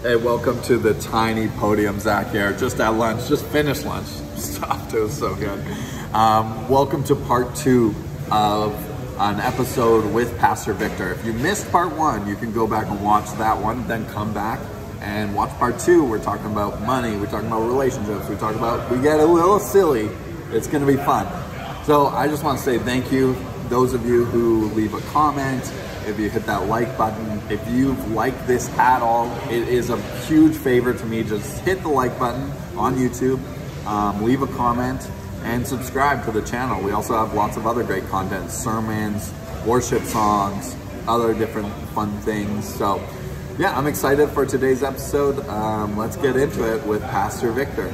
Hey, welcome to the Tiny Podium. Zach here, just at lunch, just finished lunch. Stopped, it was so good. Welcome to part 2 of an episode with Pastor Victor. If you missed part 1, you can go back and watch that one, then come back and watch part 2. We're talking about money, we're talking about relationships, we get a little silly. It's gonna be fun. So I just want to say thank you, those of you who leave a comment. If you hit that like button, if you've liked this at all, it is a huge favor to me. Just hit the like button on YouTube, leave a comment, and subscribe to the channel. We also have lots of other great content, sermons, worship songs, other different fun things. So yeah, I'm excited for today's episode. Let's get into it with Pastor Victor.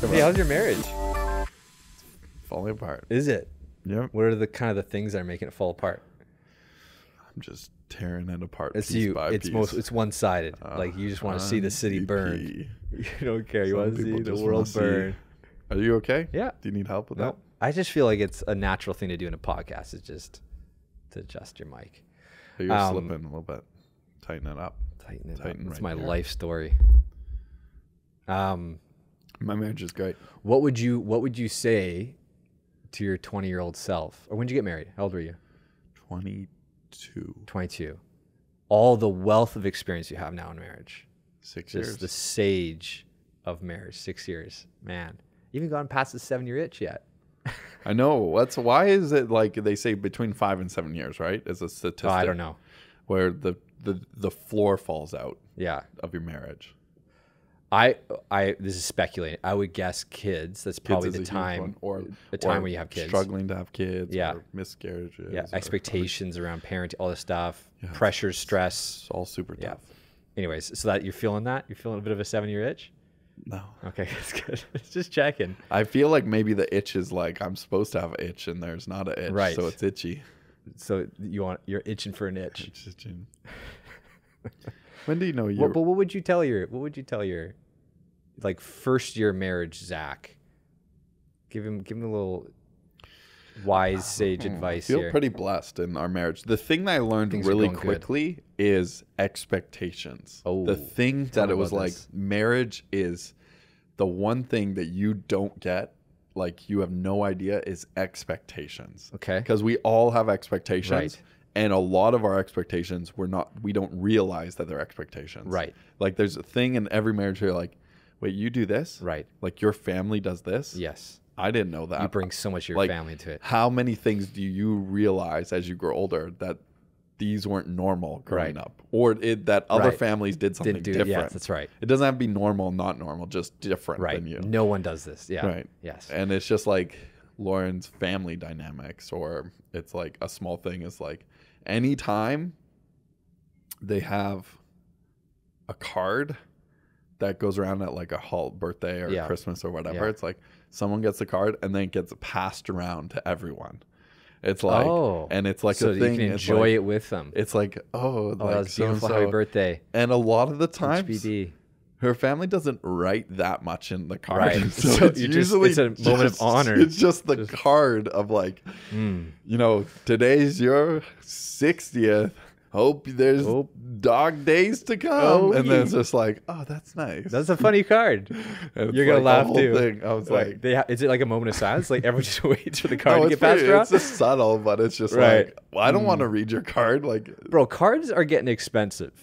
Hey, how's your marriage? Falling apart. Is it? Yep. What are the kind of the things that are making it fall apart? I'm just tearing it apart. It's piece you. by It's piece. it's one-sided. Like you just want to see the city burn. You don't care. You want to see the world burn. Are you okay? Yeah. Do you need help with No. that? I just feel like it's a natural thing to do in a podcast. It's just to adjust your mic. You're slipping a little bit. Tighten it up. Tighten it up. Tighten It's right my here. life story. My marriage is great. What would you say to your 20-year-old self? Or when did you get married? How old were you? 22. 22. All the wealth of experience you have now in marriage. 6 Just years. the sage of marriage. 6 years. Man. You haven't gone past the 7-year itch yet. I know. Why is it like they say between 5 and 7 years, right? As a statistic. Oh, I don't know. Where the floor falls out Yeah. of your marriage. This is speculating. I would guess kids. That's probably Kids the is a huge time. one. Or the time or where you have kids. struggling to have kids. Yeah. Or miscarriages. Yeah. or Expectations around parenting, all this stuff. Yeah. Pressure, stress. It's all super Yeah. tough. Anyways, so that you're feeling that? You're feeling a bit of a 7-year itch? No. Okay, that's good. Just checking. I feel like maybe the itch is like I'm supposed to have an itch and there's not an itch, Right. so it's itchy. So you're itching for an itch. It's itching. When do you know But what would you tell your like first year marriage Zach? Give him a little wise sage advice I feel here. pretty blessed in our marriage. The thing that I learned Things are really going good. quickly is expectations. Oh, the thing tell that me it was about like this. marriage is the one thing that you don't get, like you have no idea, is expectations. Okay. Because we all have expectations. Right. And a lot of our expectations we don't realize that they're expectations. Right. Like there's a thing in every marriage where you're like, wait, you do this? Right. Like your family does this? Yes. I didn't know that. You bring so much of your Like, family into it. How many things do you realize as you grow older that these weren't normal growing Right. up? Or that other Right. families did something different? Yes, that's right. It doesn't have to be normal, not normal, just different Right. than you. No one does this. Yeah. Right. Yes. And it's just like Lauren's family dynamics, or it's like a small thing is like anytime they have a card that goes around at like a birthday or Yeah. Christmas or whatever, Yeah. it's like someone gets the card and then it gets passed around to everyone. It's like, and it's like so a that thing. you can it's enjoy like, it with them. It's like, Oh, like that's beautiful. so-and-so. Happy birthday. And a lot of the times, HBD. her family doesn't write that much in the card. Right. So So it's you usually it's a moment of honor. It's just the card of like, you know, today's your 60th. Hope there's dog days to come. Oh, and then it's just like, oh, that's nice. That's a funny card. And it's You're gonna like laugh the whole too. thing. I was like, is it like a moment of silence? Like everyone just waits for the card no, to it's get passed pretty, around? it's just subtle, but it's just Right. like, well, I don't want to read your card. Like, Bro, cards are getting expensive.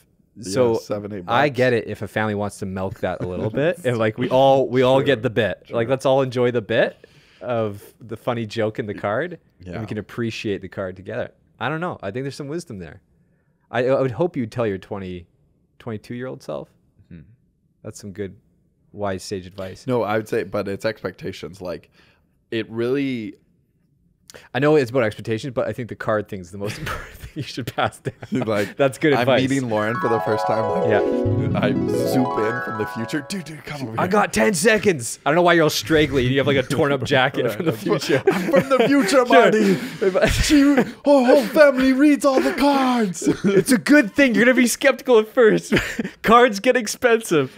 So $7-8 I bucks. get it if a family wants to milk that a little bit, and like we all get the bit. Like let's all enjoy the bit of the funny joke in the card, and Yeah. we can appreciate the card together. I don't know. I think there's some wisdom there. I would hope you'd tell your 22-year-old self. That's some good, wise sage advice. No, I would say, but it's expectations. Like, it really. I know it's about expectations, but I think the card thing is the most important thing you should pass down. Like, That's good advice. I'm meeting Lauren for the first time. Like, Yeah. I zoom in from the future. Dude, come over here. I got 10 seconds. I don't know why you're all straggly. You have like a torn up jacket from the future. I'm from the future, buddy. Her whole family reads all the cards. It's a good thing. You're going to be skeptical at first. Cards get expensive.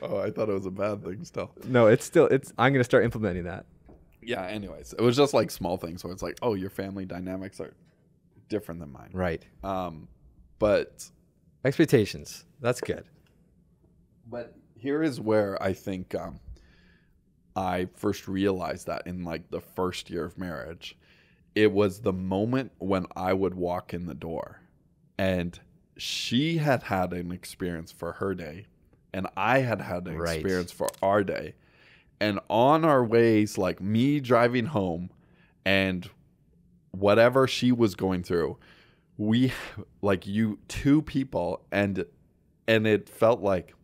Oh, I thought it was a bad thing still. No, I'm going to start implementing that. Yeah, anyways. It was just like small things where it's like, oh, your family dynamics are different than mine. Right. But Expectations. That's good. But here is where I think I first realized that in like the first year of marriage. It was the moment when I would walk in the door and she had had an experience for her day and I had had an experience for our day. And on our ways, like me driving home and whatever she was going through, we like two people and it felt like,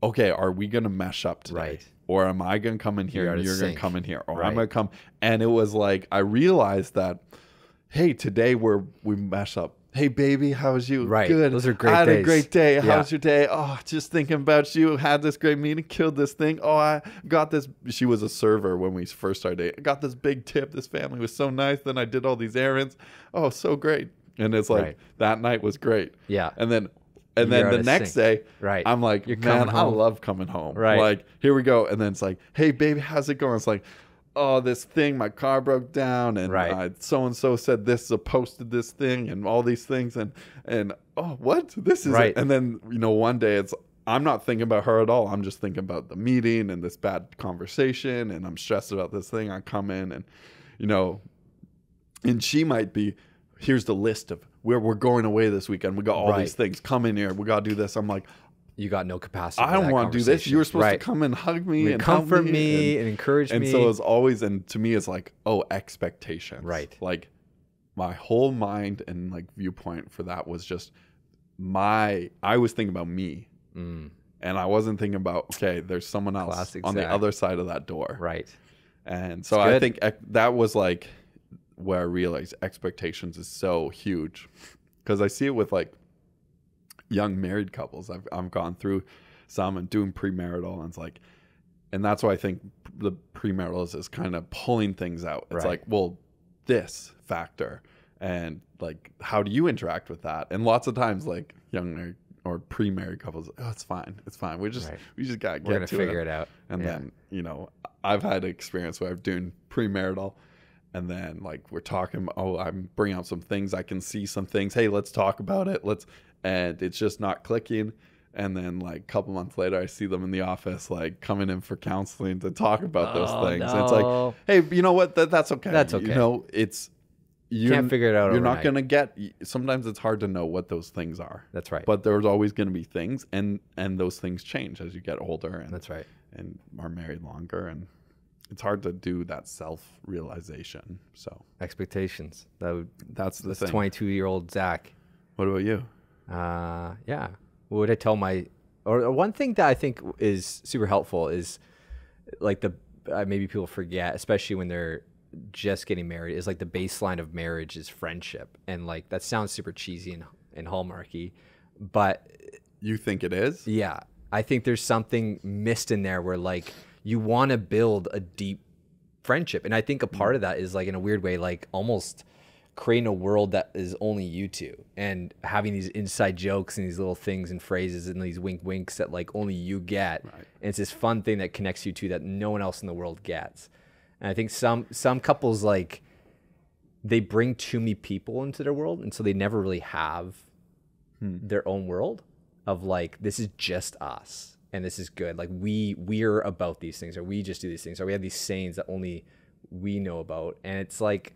okay, are we going to mesh up today? Right. Or am I going to come in here and you're going to come in here? Or Right. I'm going to come. And it was like, I realized that, hey, today we mesh up. Hey, baby, how was you? Right. Good. Those are great I had days. a great day. Yeah. How was your day? Oh, just thinking about you. Had this great meeting. Killed this thing. Oh, I got this. She was a server when we first started dating. I got this big tip. This family was so nice. Then I did all these errands. Oh, so great. And it's like, that night was great. Yeah. And then the next day, right, I'm like, man, I love coming home. Right. Like, here we go. And then it's like, hey, baby, how's it going? It's like, oh, this thing, my car broke down, and so-and-so said this, posted this thing, and all these things, and oh, what? This is it. And then, one day I'm not thinking about her at all. I'm just thinking about the meeting and this bad conversation, and I'm stressed about this thing. I come in and, and she might be, here's the list of where we're going away this weekend. We got all these things. Come in here. We got to do this. I'm like, you got no capacity. I don't want to do this. You were supposed to come and hug me and comfort me and encourage me. And so it's always, and to me, it's like, oh, expectations. Right. Like my whole mind and like viewpoint for that was just I was thinking about me. And I wasn't thinking about, okay, there's someone else on the other side of that door. Right. And so I think that was like where I realized expectations is so huge, because I see it with like young married couples. I've gone through some and doing premarital, and it's like, and that's why I think the premarital is kind of pulling things out. It's like, well, this factor, and like, how do you interact with that? And lots of times, like young married or pre-married couples, oh, it's fine. We just gotta get to it. We're gonna figure it out. And then, I've had experience where I'm doing premarital, and then like we're talking, oh, I'm bringing out some things. I can see some things. Hey, let's talk about it. And it's just not clicking. And then like a couple months later, I see them in the office, like coming in for counseling to talk about those things. No. And it's like, hey, you know what? That's okay. That's okay. You can't figure it out. You're not going to get, sometimes it's hard to know what those things are. That's right. But there's always going to be things, and those things change as you get older. And that's right. And are married longer, and it's hard to do that self-realization. So expectations. That's the thing. 22-year-old Zach. What about you? Yeah. What would I tell or one thing that I think is super helpful is like maybe people forget, especially when they're just getting married, is like the baseline of marriage is friendship. And like, that sounds super cheesy and hallmarky, but you think it is? Yeah. I think there's something missed in there where like you want to build a deep friendship. And I think a part of that is like, in a weird way, like almost creating a world that is only you two, and having these inside jokes and these little things and phrases and these wink winks that like only you get. Right. And it's this fun thing that connects you two that no one else in the world gets. And I think some couples, like, they bring too many people into their world, and so they never really have their own world of like, this is just us and this is good. Like we're about these things, or we just do these things, or we have these sayings that only we know about. And it's like,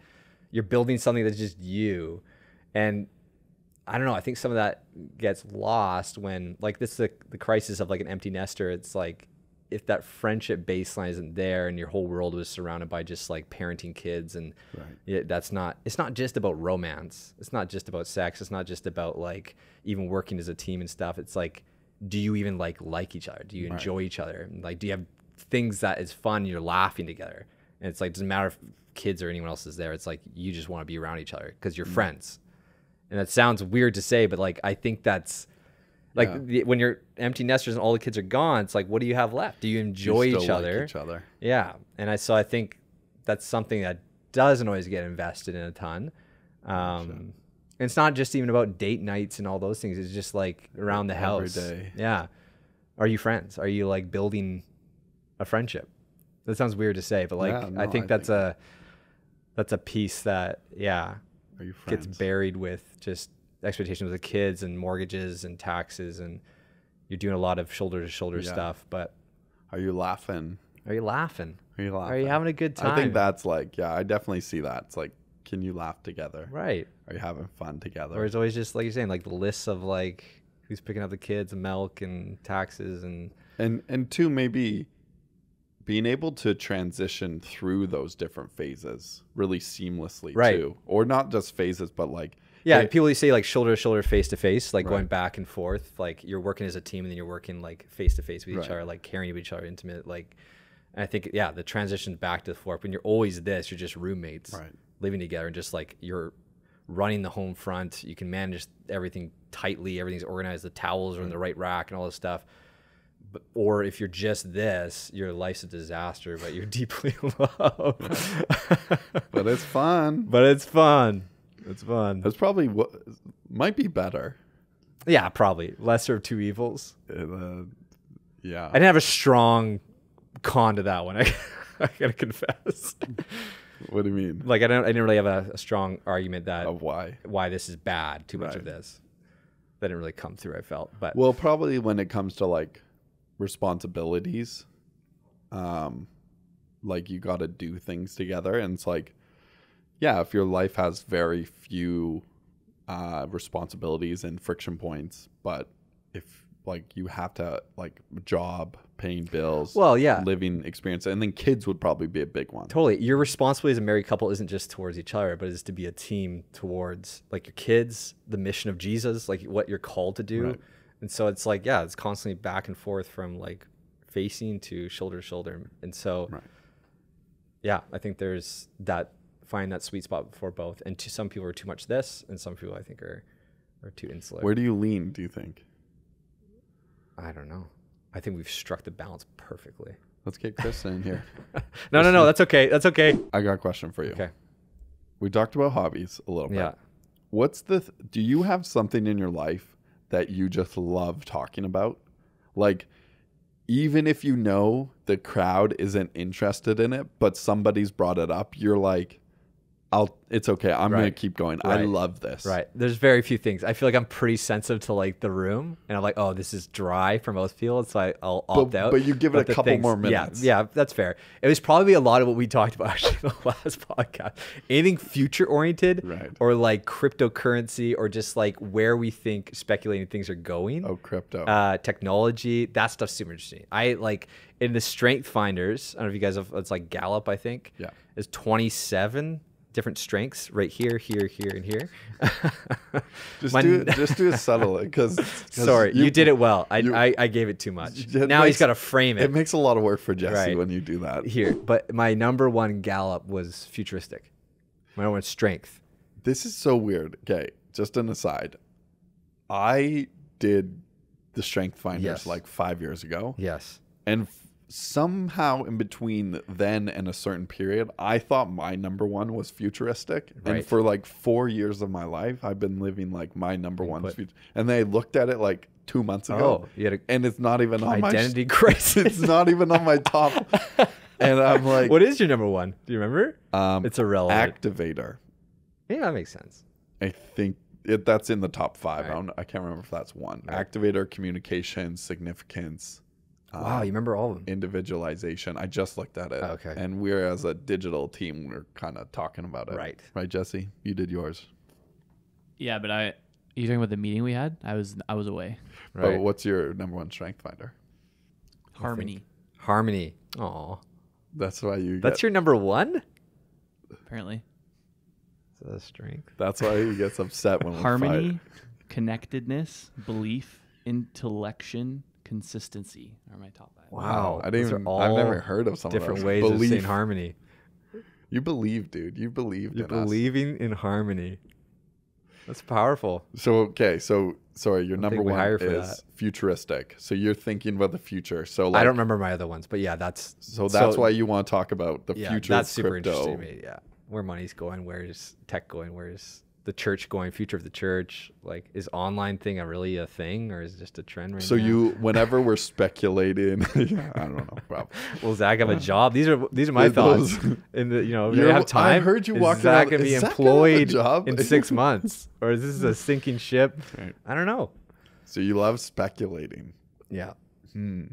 you're building something that's just you. And I don't know, I think some of that gets lost when, like, this is the crisis of like an empty nester. It's like, if that friendship baseline isn't there and your whole world was surrounded by just like parenting kids, and it's not just about romance. It's not just about sex. It's not just about like even working as a team and stuff. It's like, do you even like each other? Do you enjoy each other? Like, do you have things that is fun? You're laughing together. And it's like, it doesn't matter if kids or anyone else is there. It's like, you just want to be around each other because you're friends. And that sounds weird to say, but like, I think that's, like, when you're empty nesters and all the kids are gone, it's like, what do you have left? Do you enjoy each other? Like each other? Yeah. And I think that's something that doesn't always get invested in a ton. And it's not just even about date nights and all those things. It's just like around the house. Every day. Yeah. Are you friends? Are you like building a friendship? That sounds weird to say, but like, I think that's a piece that, Are you gets friends? buried with just expectations with the kids and mortgages and taxes, and you're doing a lot of shoulder to shoulder stuff. But Are you laughing? are you laughing? Are you laughing? Are you having a good time? I think that's like, yeah, I definitely see that. It's like, can you laugh together? right. Are you having fun together? Or it's always just like you're saying, like the lists of like who's picking up the kids and milk and taxes and two, maybe being able to transition through those different phases really seamlessly Right. too. Or not just phases, but like, yeah, hey, people you say like shoulder to shoulder, face to face, like Right. going back and forth, like you're working as a team and then you're working like face to face with each Right. other, like caring of each other, intimate. Like, and I think the transition back to the floor when you're always this, you're just roommates Right. living together and just like you're running the home front. You can manage everything tightly, everything's organized, the towels are in the right rack and all this stuff. But, or if you're just this, your life's a disaster, but you're deeply loved. but it's fun. But it's fun. It's fun. That's probably what might be better. Yeah, probably lesser of two evils. Yeah. I didn't have a strong con to that one. I gotta confess. What do you mean? Like I didn't really have a strong argument that Of why? this is bad. Too much of Right. this. That didn't really come through. I felt, but Well, probably when it comes to like responsibilities, like you got to do things together, and it's like, yeah, if your life has very few responsibilities and friction points, but if like you have to like job, paying bills, Well, yeah. living experience, and then kids would probably be a big one. totally, your responsibility as a married couple isn't just towards each other, but is to be a team towards like your kids, the mission of Jesus, like what you're called to do. Right. And so it's like, yeah, it's constantly back and forth from like facing to shoulder. And so, Right. yeah, I think there's that, find that sweet spot for both. And to some people are too much this, and some people I think are too insular. Where do you lean, do you think? I don't know. I think we've struck the balance perfectly. Let's get Chris in here. No, that's okay. That's okay. I got a question for you. Okay. We talked about hobbies a little bit. Yeah. What's do you have something in your life that you just love talking about? Like, even if you know the crowd isn't interested in it, but somebody's brought it up, you're like, it's okay. I'm going to Right. keep going. I Right. love this. Right. There's very few things. I feel like I'm pretty sensitive to like the room, and I'm like, oh, this is dry for most people, so I'll opt out. But you give it a the couple more minutes. Yeah, that's fair. It was probably a lot of what we talked about actually in the last podcast. Anything future oriented, Right. or like cryptocurrency, or just like where we think speculating things are going. Oh, crypto. Technology, that stuff's super interesting. I like in the strength finders, I don't know if you guys have, it's like Gallup, I think. Yeah. There's 27 different strengths right here, and here. Just do it subtle, because Sorry, you did it well. I gave it too much. Now he's got to frame It it makes a lot of work for Jesse Right. when you do that. here. But my number one Gallup was futuristic. My number one strength. This is so weird. Okay, just an aside. I did the Strength Finders Yes. like 5 years ago. Yes. And somehow in between then and a certain period, I thought my number one was futuristic. And Right. for like 4 years of my life, I've been living like my number one. Input. And they looked at it like 2 months ago. Oh, you had and it's not even on identity crisis. It's not even on my top. And I'm like, What is your number one? Do you remember? It's irrelevant. Activator. Yeah, that makes sense. I think that's in the top 5. Right. I can't remember if that's one. Right. Activator, communication, significance. Wow, you remember all of them. Individualization. I just looked at it. Oh, okay. And we're, as a digital team, we're kind of talking about it. Right. Right, Jesse? You did yours. Yeah, but you talking about the meeting we had? I was away. Right. But what's your number one strength finder? Harmony, Harmony. Aw. That's why you That's your number one? apparently. Is that a strength? That's why he gets upset when we Harmony, fight. connectedness, belief, intellection, consistency are my top 5. Wow. I Those didn't are even, I've never all heard of some different of those. ways of saying harmony. You believe, dude. You believed You're in us. believing in harmony. That's powerful. So, okay. So, sorry, your number think we one hire for is that. futuristic. So you're thinking about the future. So like, I don't remember my other ones, but yeah, that's why you want to talk about the future That's of super crypto. interesting to me. Yeah, where money's going, where's tech going, where's the church going, future of the church? Like, is online thing really a thing, or is it just a trend right So now? whenever we're speculating, yeah, I don't know, probably. Will Zach have a job? These are my Those- thoughts. In the, do You're- they have time? I heard you is walking Zach around- gonna be is Zach gonna have a employed job? in 6 months, or is this a sinking ship? Right. I don't know. So you love speculating. Yeah, Hmm.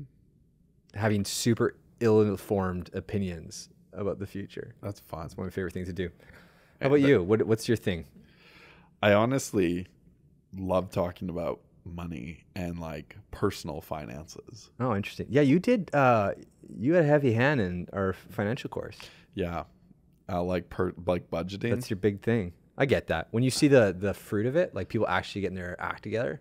having super ill-informed opinions about the future. That's fun. It's one of my favorite things to do. How about you? What's your thing? I honestly love talking about money and like personal finances. Oh, interesting. Yeah, you did. You had a heavy hand in our financial course. Yeah. Like budgeting. That's your big thing. I get that. When you see the fruit of it, like people actually getting their act together,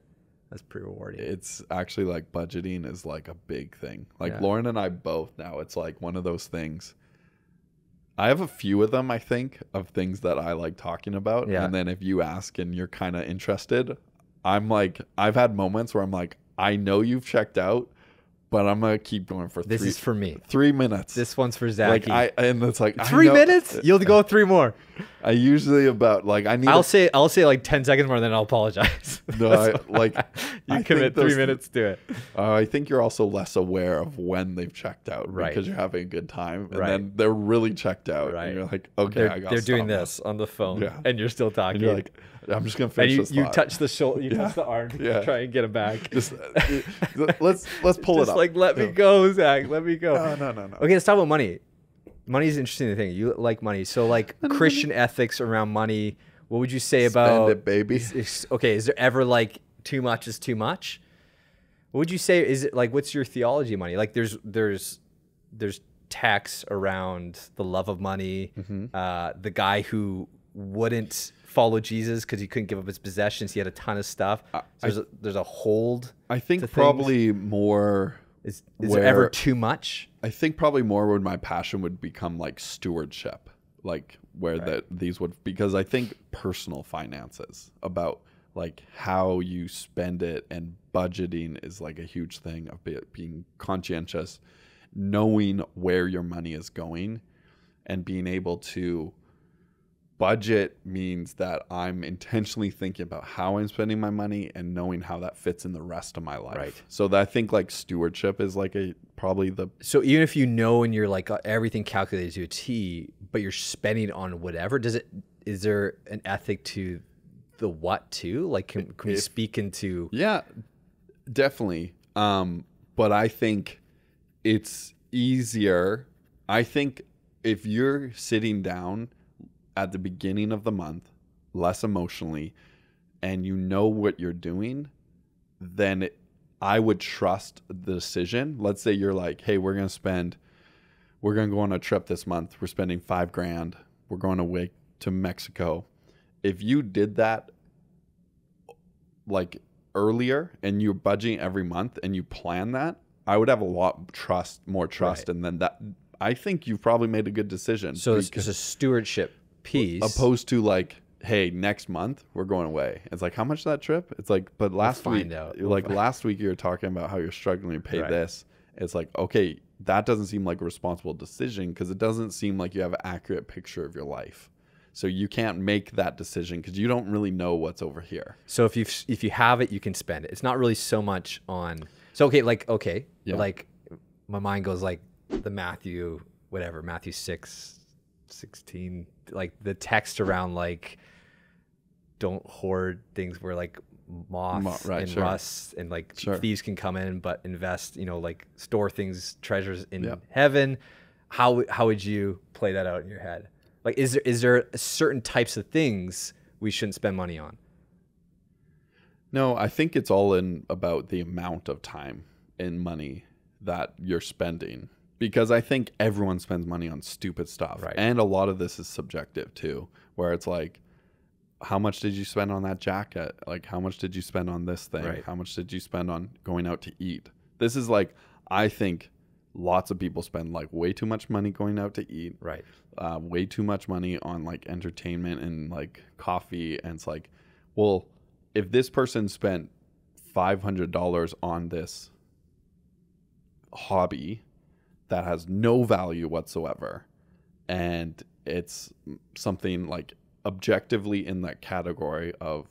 that's pretty rewarding. It's actually like budgeting is like a big thing. Like Yeah. Lauren and I both now, it's like one of those things. I have a few of them, I think, of things that I like talking about. Yeah. And then if you ask and you're kind of interested, I'm like, I've had moments where I'm like, I know you've checked out, but I'm going to keep going for This is for me. 3 minutes. This one's for Zach. And it's like 3 minutes? You'll go 3 more. I usually about like I need. I'll say like 10 seconds more, then I'll apologize. No, I you think commit 3 minutes to it. I think you're also less aware of when they've checked out, Right. Because you're having a good time, and Right. then they're really checked out, Right. and you're like, okay, They're doing this on the phone, Yeah. and you're still talking. and you're like, I'm just gonna and finish this. you thought. touch the shoulder, you touch the arm to Yeah. try and get him back. Just let's pull it Just up. like let me go, Zach. Let me go. No. Okay, let's talk about money. Money is an interesting thing. You like money, so like Christian ethics around money. What would you say about Spend it, baby. Okay, is there ever like too much is too much? What would you say? Is it like what's your theology of money? Like there's texts around the love of money. Mm-hmm. The guy who wouldn't follow Jesus because he couldn't give up his possessions. He had a ton of stuff. So there's a hold. I think to things. probably more. Is there ever where- too much? I think probably more when my passion would become like stewardship, like where these would, because I think personal finances about like how you spend it and budgeting is like a huge thing of being conscientious, knowing where your money is going, and being able to budget means that I'm intentionally thinking about how I'm spending my money and knowing how that fits in the rest of my life. Right. So that I think like stewardship is like probably the So even if you know and you're like everything calculated to a T, but you're spending on whatever, is there an ethic to the what too? Like can we speak into Yeah, definitely. But I think it's easier. I think if you're sitting down at the beginning of the month, less emotionally, and you know what you're doing, then I would trust the decision. Let's say you're like, hey, we're going to go on a trip this month. We're spending $5,000. We're going away to Mexico. If you did that like earlier and you're budgeting every month and you plan that, I would have a lot more trust. Right. And then that, I think you've probably made a good decision. So it's a stewardship piece. Opposed to like, hey, next month we're going away. It's like, how much is that trip? It's like, but last week, find out. last week you were talking about how you're struggling to pay Right. this. It's like, okay, that doesn't seem like a responsible decision because it doesn't seem like you have an accurate picture of your life. So you can't make that decision because you don't really know what's over here. So if you have it, you can spend it. It's not really so much on. So okay, Yeah. like my mind goes like the Matthew 6:16, like the text around like don't hoard things where like moths Right, and sure. rust and like Sure. thieves can come in, but invest, like store things, treasures in Yeah. heaven. How would you play that out in your head? Like, is there certain types of things we shouldn't spend money on? No, I think it's all in about the amount of time and money that you're spending. Because I think everyone spends money on stupid stuff. Right. And a lot of this is subjective too, where it's like, how much did you spend on that jacket? Like, how much did you spend on this thing? Right. How much did you spend on going out to eat? This is like, I think lots of people spend like way too much money going out to eat. Right. Way too much money on like entertainment and like coffee. And it's like, well, if this person spent $500 on this hobby that has no value whatsoever, and it's something like objectively in that category of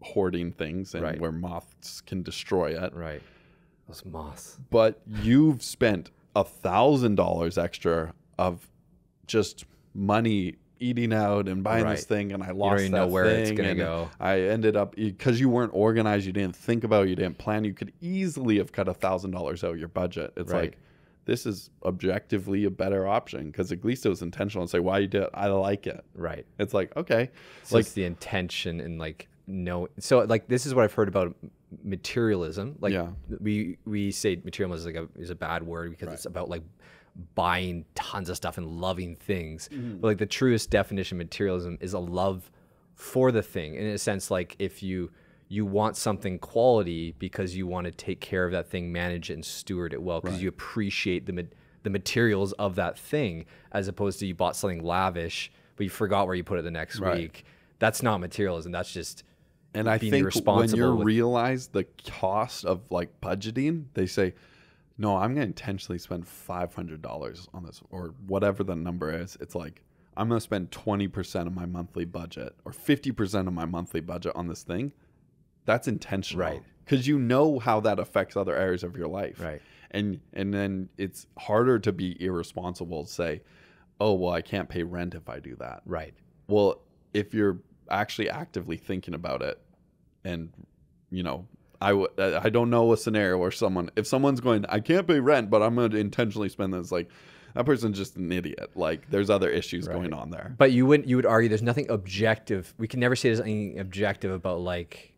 hoarding things and Right. where moths can destroy it. Right. Those moths. But you've spent $1,000 extra of just money eating out and buying this Right. thing, and I You lost don't even that know where it's thing, gonna and go. I ended up, because you weren't organized, you didn't think about it, you didn't plan, you could easily have cut $1,000 out of your budget. It's Right. like, this is objectively a better option, because at least it was intentional and say, why you did it? I like it. Right. It's like, okay. So Like, it's the intention and like no. So like this is what I've heard about materialism. Like Yeah. we say materialism is a bad word because it's about like buying tons of stuff and loving things. But like the truest definition of materialism is a love for the thing. In a sense, like if you want something quality because you want to take care of that thing, manage it and steward it well because you appreciate the materials of that thing, as opposed to you bought something lavish but you forgot where you put it the next week. That's not materialism. That's just and I being think when irresponsible you with- realize the cost of like budgeting, they say, no, I'm going to intentionally spend $500 on this, or whatever the number is. It's like, I'm going to spend 20% of my monthly budget or 50% of my monthly budget on this thing. That's intentional. Right. Because you know how that affects other areas of your life. Right. And then it's harder to be irresponsible to say, oh, well, I can't pay rent if I do that. Right. Well, if you're actually actively thinking about it, and, you know, I don't know a scenario where if someone's going, I can't pay rent, but I'm going to intentionally spend this, like, that person's just an idiot. Like, there's other issues going on there. But you would argue there's nothing objective. We can never say there's anything objective about like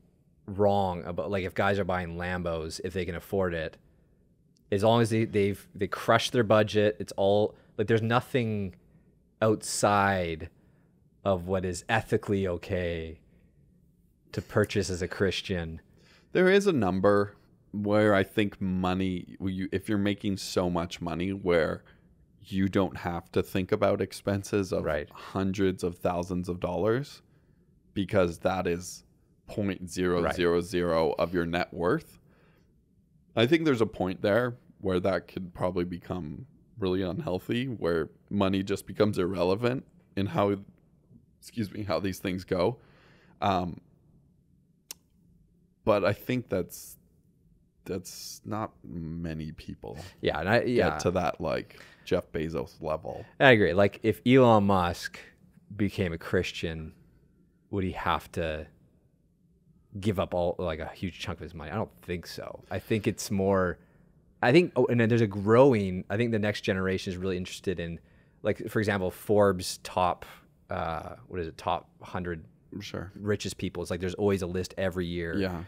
wrong about like if guys are buying Lambos if they can afford it, as long as they crush their budget. It's all like there's nothing outside of what is ethically okay to purchase as a Christian. There is a number where I think money, if you're making so much money where you don't have to think about expenses of hundreds of thousands of dollars, because that is 0.000 of your net worth. I think there's a point there where that could probably become really unhealthy, where money just becomes irrelevant in how these things go. But I think that's not many people get to that like Jeff Bezos level. I agree. Like if Elon Musk became a Christian, would he have to give up all like a huge chunk of his money? I don't think so. I think it's more. And then there's I think the next generation is really interested in, like for example, Forbes top top 100 richest people. It's like there's always a list every year. Yeah.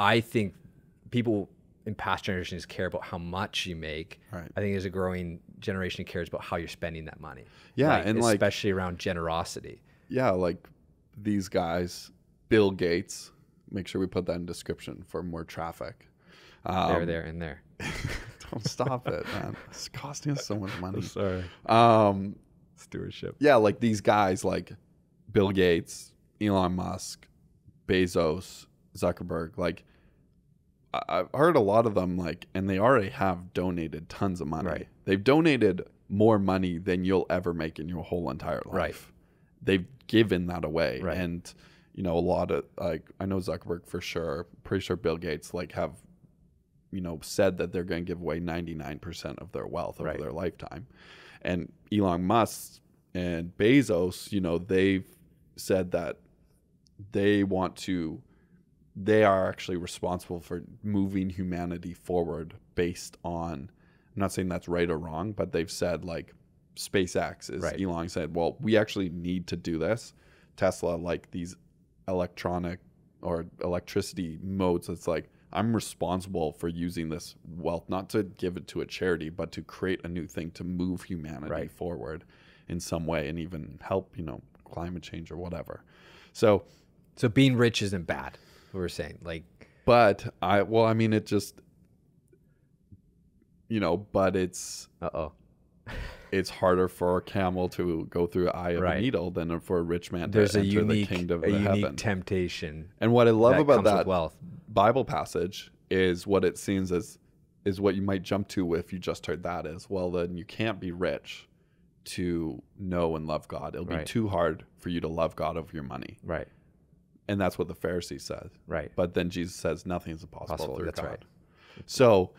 I think people in past generations care about how much you make. Right. I think there's a growing generation who cares about how you're spending that money. Yeah, right? and especially around generosity. Yeah, like these guys, Bill Gates. Make sure we put that in description for more traffic. There, and there. Don't stop it, man. It's costing us so much money. Sorry. Stewardship. Yeah, like these guys like Bill Gates, Elon Musk, Bezos, Zuckerberg, like I've heard a lot of them like, and they already have donated tons of money. Right. They've donated more money than you'll ever make in your whole entire life. Right. They've given that away. Right. And, you know, a lot of like, I know Zuckerberg for sure, pretty sure Bill Gates like have, you know, said that they're going to give away 99% of their wealth over their lifetime. And Elon Musk and Bezos, you know, they've said that they are actually responsible for moving humanity forward based on, I'm not saying that's right or wrong, but they've said like SpaceX is, Elon said, well, we actually need to do this. Tesla, like these electronic or electricity modes, it's like, I'm responsible for using this wealth, not to give it to a charity, but to create a new thing to move humanity forward in some way and even help, you know, climate change or whatever. So being rich isn't bad. We were saying like, but it just, you know, but it's harder for a camel to go through the eye of a needle than for a rich man to enter the kingdom of heaven. Unique temptation. And what I love about that wealth. Bible passage is what it seems is what you might jump to if you just heard that is, well, then you can't be rich to know and love God. It'll be Right. too hard for you to love God over your money. Right. And that's what the Pharisees said. Right. But then Jesus says nothing is impossible Possible, through that's God. right. So,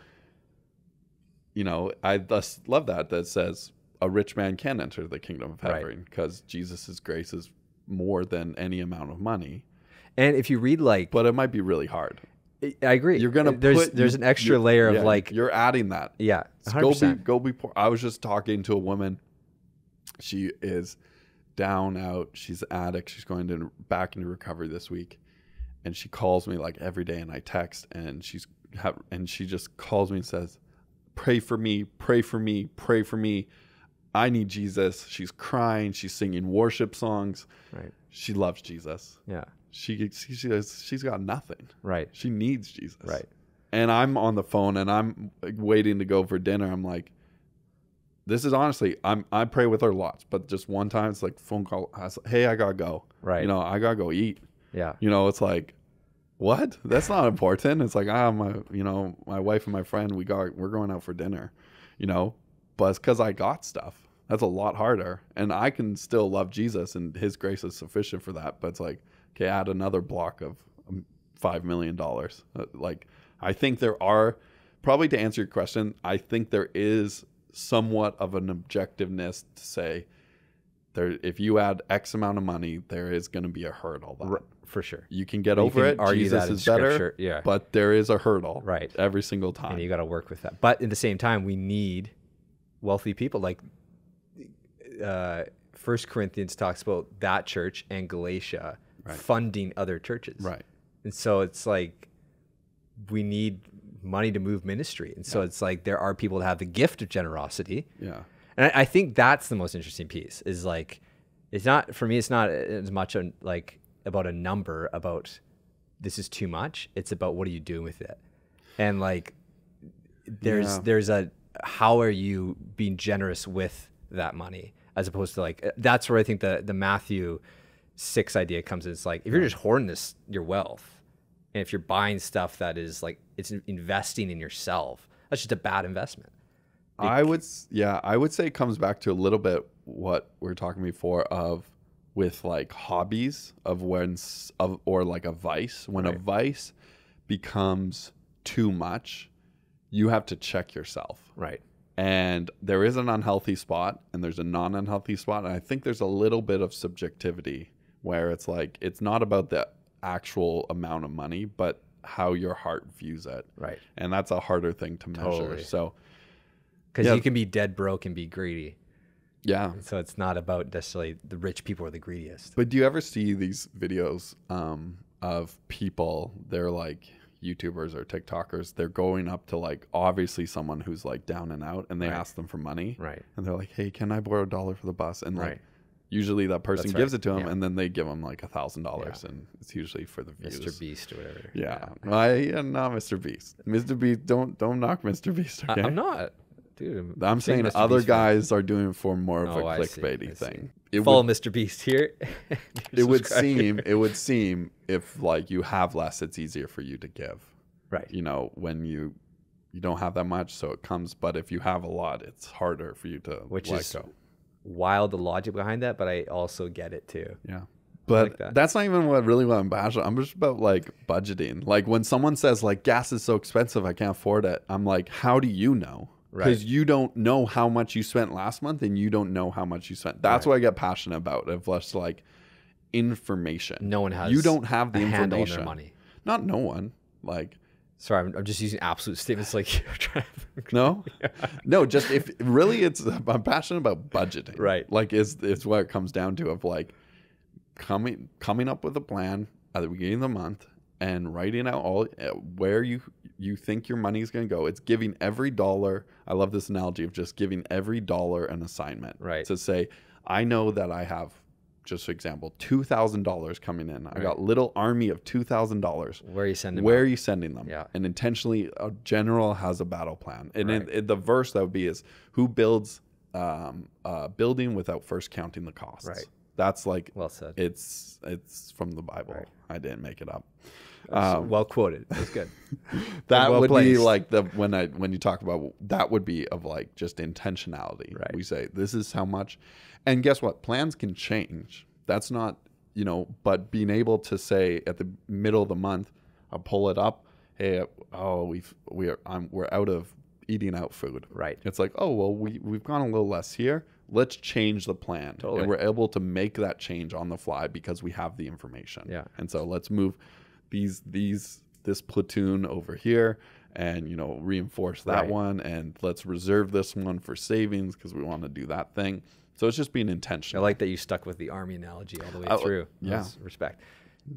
you know, I thus love that says a rich man can enter the kingdom of Right. heaven because Jesus' grace is more than any amount of money. And if you read like, But it might be really hard. I agree. You're gonna there's an extra layer of like, you're adding that. yeah, So 100%. go be poor. I was just talking to a woman. She is down out. She's an addict. She's going back into recovery this week, and she calls me like every day, and I text, and she just calls me and says, "Pray for me, pray for me, pray for me. I need Jesus." She's crying. She's singing worship songs. Right. She loves Jesus. Yeah. She's got nothing. Right. She needs Jesus. Right. And I'm on the phone and I'm waiting to go for dinner. I'm like, this is honestly, I pray with her lots, but just one time it's like phone call. Hey, I gotta go. Right. You know, I gotta go eat. Yeah. You know, it's like, what? That's not important. It's like, my wife and my friend, we're going out for dinner, you know, but it's because I got stuff. That's a lot harder. And I can still love Jesus and his grace is sufficient for that. But it's like, okay, add another block of $5 million. Like, I think there are, probably to answer your question, I think there is somewhat of an objectiveness to say if you add X amount of money, there is going to be a hurdle. For sure. You can get You over can it. argue Jesus that in is better, scripture, yeah. but there is a hurdle Right. every single time. And you got to work with that. But at the same time, we need wealthy people. Like 1 Corinthians talks about that church and Galatia funding other churches. Right. And so it's like we need money to move ministry. And so it's like there are people that have the gift of generosity. Yeah. And I think that's the most interesting piece is like, it's not, for me, it's not as much like about a number about this is too much. It's about what are you doing with it? And like, there's a, how are you being generous with that money as opposed to like, that's where I think the Matthew 6 idea comes in. It's like, if you're just hoarding your wealth and if you're buying stuff that is like, it's investing in yourself, that's just a bad investment. I would say it comes back to a little bit what we were talking before of with like hobbies or like a vice. When a vice becomes too much, you have to check yourself. Right. And there is an unhealthy spot and there's a non-unhealthy spot. And I think there's a little bit of subjectivity where it's like, it's not about the actual amount of money, but how your heart views it. Right. And that's a harder thing to measure. Totally. So, because you can be dead broke and be greedy. yeah. So it's not about necessarily the rich people are the greediest. But do you ever see these videos of people, they're like YouTubers or TikTokers, they're going up to like obviously someone who's like down and out and they ask them for money. Right. And they're like, hey, can I borrow $1 for the bus? And like Right. usually that person That's gives right. it to them Yeah. and then they give them like $1,000 and it's usually for the views. Mr. Beast or whatever. Yeah. Not Mr. Beast. Mr. Beast, don't knock Mr. Beast, okay? I'm not. Dude, I'm saying Mr. other Beast fan. guys are doing it for more of a Oh, I see, clickbaity I see. thing. Follow Mr. Beast here. It would seem if like you have less, it's easier for you to give. Right. You know, when you don't have that much, so it comes. But if you have a lot, it's harder for you to Which let is go. wild, the logic behind that, but I also get it too. Yeah. But like that. that's not even what I'm passionate. I'm just about like budgeting. Like when someone says like gas is so expensive, I can't afford it. I'm like, how do you know? Because you don't know how much you spent last month and you don't know how much you spent. That's what I get passionate about. Of less like information. No one has You don't have the a handle on information. their money. Not no one. Like Sorry, I'm just using absolute statements like you're trying to... no, no. Just if really, I'm passionate about budgeting. Right. Like it's what it comes down to of like coming up with a plan at the beginning of the month and writing out all where you think your money is going to go. It's giving every dollar. I love this analogy of just giving every dollar an assignment. Right. To say, I know that I have, just for example, $2,000 coming in. I got little army of $2,000. Where are you sending them? Where are you sending them? Yeah. And intentionally, a general has a battle plan. And the verse that would be is, who builds a building without first counting the costs? Right. That's like, Well said. it's from the Bible. Right. I didn't make it up. Well quoted. That's good. That well would placed. be like when you talk about, that would be of like just intentionality. Right. We say this is how much, and guess what? Plans can change. That's not, but being able to say at the middle of the month, I'll pull it up. Hey, we're out of eating out food. Right. It's like, oh well, we've gone a little less here. Let's change the plan. Totally. And we're able to make that change on the fly because we have the information. Yeah. And so let's move this platoon over here and reinforce that Right. one, and let's reserve this one for savings because we want to do that thing. So it's just being I intentional. like that you stuck with the Army analogy all the way Oh, through. yeah. That's respect.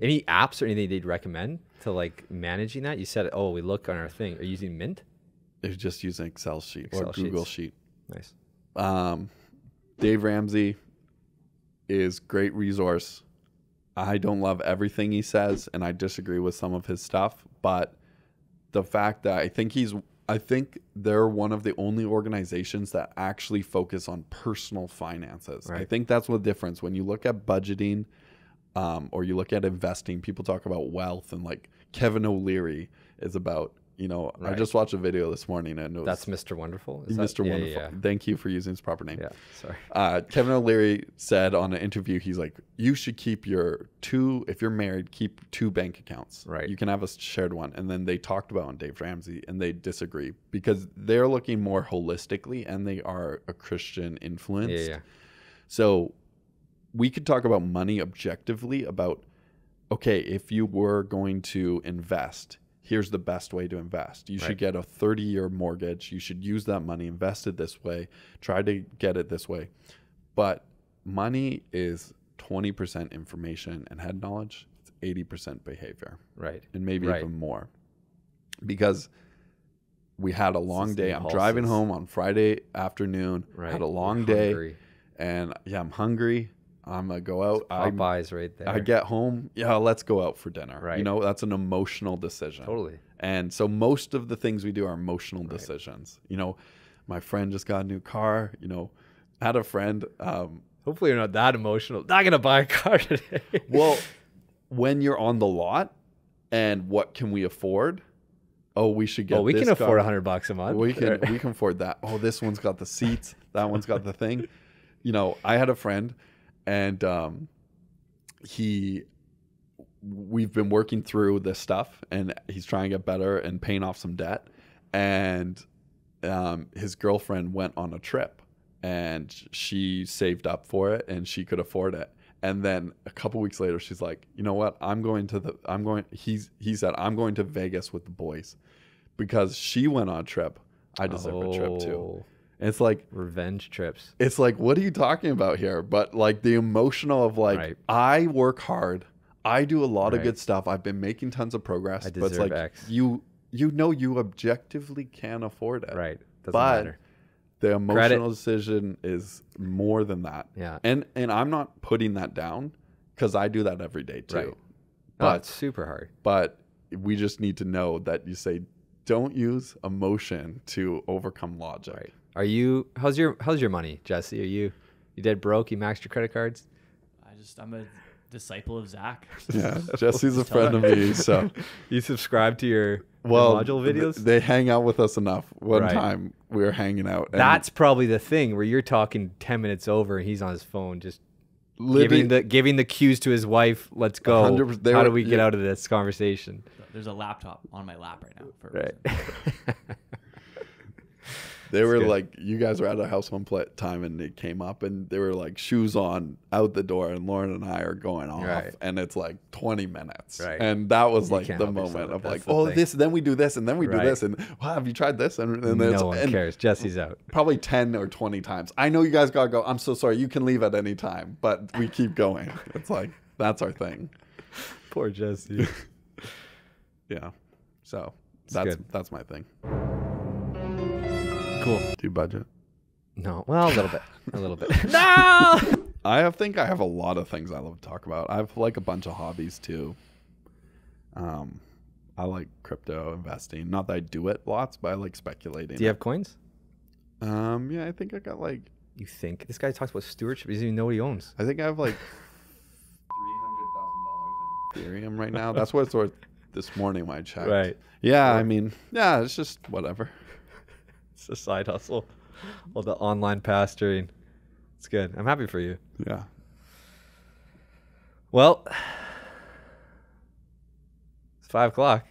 Any apps or anything they'd recommend to like managing that? You said, oh, we look on our thing. Are you using Mint? They're just using Excel sheet Excel or Google sheets. sheet. Nice. Dave Ramsey is great resource. I don't love everything he says, and I disagree with some of his stuff, but the fact that I think they're one of the only organizations that actually focus on personal finances. Right. I think that's the difference. When you look at budgeting, or you look at investing, people talk about wealth, and like Kevin O'Leary is about, I Right. just watched a video this morning, and it was That's Mr. Wonderful? Is Mr. that- yeah, Wonderful. Yeah, Thank you for using his proper name. yeah. Sorry. Kevin O'Leary said on an interview, he's like, you should keep if you're married, keep 2 bank accounts. Right. You can have a shared one. And then they talked about on Dave Ramsey, and they disagree because they're looking more holistically, and they are a Christian influence. Yeah. So we could talk about money objectively about, okay, if you were going to invest, here's the best way to invest. You should Right. get a 30-year mortgage. You should use that money, invest it this way, try to get it this way. But money is 20% information and head knowledge. It's 80% behavior, Right. and maybe Right. even more. Because we had a long just day. I'm driving impulses. home on Friday afternoon, Right. had a long You're day, hungry. and I'm hungry. I'm going to go out. Popeyes right there. I get home, let's go out for dinner. Right. That's an emotional decision. Totally. And so most of the things we do are emotional decisions. My friend just got a new car. I had a friend. Hopefully you're not that emotional. Not going to buy a car today. Well, when you're on the lot and what can we afford? Oh, we should get we this can afford car. $100 a month. We can afford that. Oh, this one's got the seats. That one's got the thing. I had a friend, and we've been working through this stuff, and he's trying to get better and paying off some debt. And his girlfriend went on a trip, and she saved up for it, and she could afford it. And then a couple weeks later, she's like, you know what? He said, I'm going to Vegas with the boys because she went on a trip. I deserve a trip too. Oh, And it's like, revenge trips. it's like, what are you talking about here? But like the emotional of like, Right. I work hard. I do a lot of Right. good stuff. I've been making tons of progress. I But it's deserve like, X. you objectively can't afford it. Right. Doesn't But matter. the emotional decision is more than that. Yeah. And I'm not putting that down because I do that every day too. Right. Oh, But it's super hard. but we just need to know that you say, don't use emotion to overcome logic. Right. How's your money, Jesse? Are you dead broke? You maxed your credit cards? I'm a disciple of Zach. Yeah, Jesse's a friend of me, so You subscribe to your module videos? They hang out with us enough. One Right. time we were hanging out. And That's probably the thing where you're talking 10 minutes over and he's on his phone just living giving the cues to his wife. Let's go. 100%. How do we get out of this conversation? There's a laptop on my lap right now. For a Right. reason. They were good. like, you guys were at a house one time, and it came up, and they were like shoes on out the door, and Lauren and I are going off, Right. and it's like 20 minutes, Right. and that was You like can't the help yourself. moment of That's like, the oh, thing. this, then we do this, and then we do Right. this, and wow, have you tried this? And No it's, one and cares. Jesse's out. probably 10 or 20 times. I know you guys gotta go. I'm so sorry. You can leave at any time, but we keep going. It's like that's our thing. Poor Jesse. Yeah. So good. that's my thing. Cool. Do you budget? No. Well, a little bit. A little bit. No! I think I have a lot of things I love to talk about. I have like a bunch of hobbies too. I like crypto investing. Not that I do it lots, but I like speculating. Do you have coins? Yeah, I think I got like You think this guy talks about stewardship? He doesn't even know what he owns. I think I have like $300,000 in Ethereum right now. That's what it's worth this morning when I checked. Right. Yeah, I mean, yeah, it's just whatever. It's a side hustle. All the online pastoring. It's good. I'm happy for you. Yeah. Well, it's 5 o'clock.